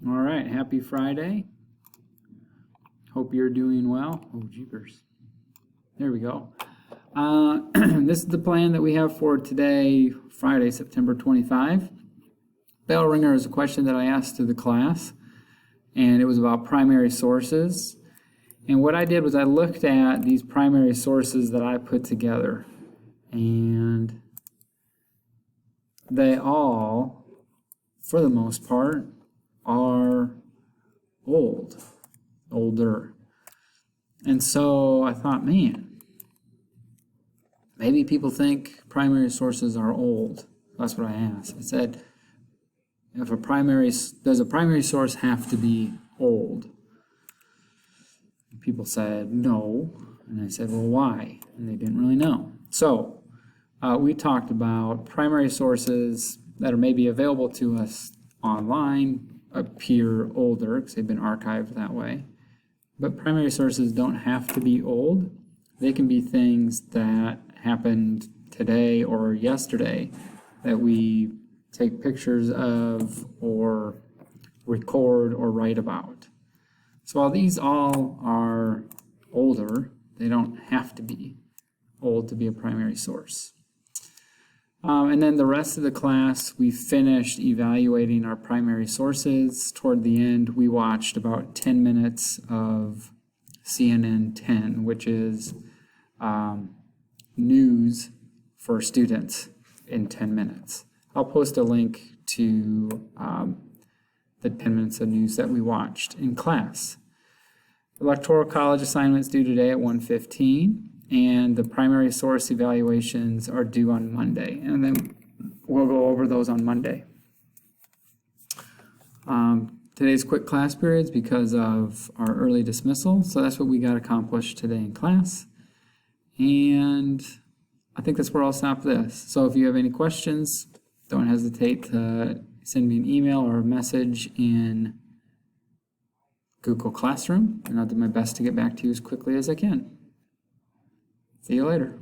All right, happy Friday. Hope you're doing well. Oh, jeepers. There we go. This is the plan that we have for today, Friday, September 25. Bell ringer is a question that I asked to the class, and it was about primary sources. And what I did was I looked at these primary sources that I put together, and they all, for the most part, are older. And so I thought, man, maybe people think primary sources are old. That's what I asked. I said, does a primary source have to be old? People said no, and I said, well, why? And they didn't really know. So we talked about primary sources that are maybe available to us online appear older because they've been archived that way. But primary sources don't have to be old. They can be things that happened today or yesterday that we take pictures of or record or write about. So while these all are older, they don't have to be old to be a primary source. And then the rest of the class, we finished evaluating our primary sources. Toward the end, we watched about 10 minutes of CNN 10, which is news for students in 10 minutes. I'll post a link to the 10 minutes of news that we watched in class. Electoral College assignments due today at 1:15. And the primary source evaluations are due on Monday. And then we'll go over those on Monday. Today's quick class periods because of our early dismissal. So that's what we got accomplished today in class. And I think that's where I'll stop this. So if you have any questions, don't hesitate to send me an email or a message in Google Classroom. And I'll do my best to get back to you as quickly as I can. See you later.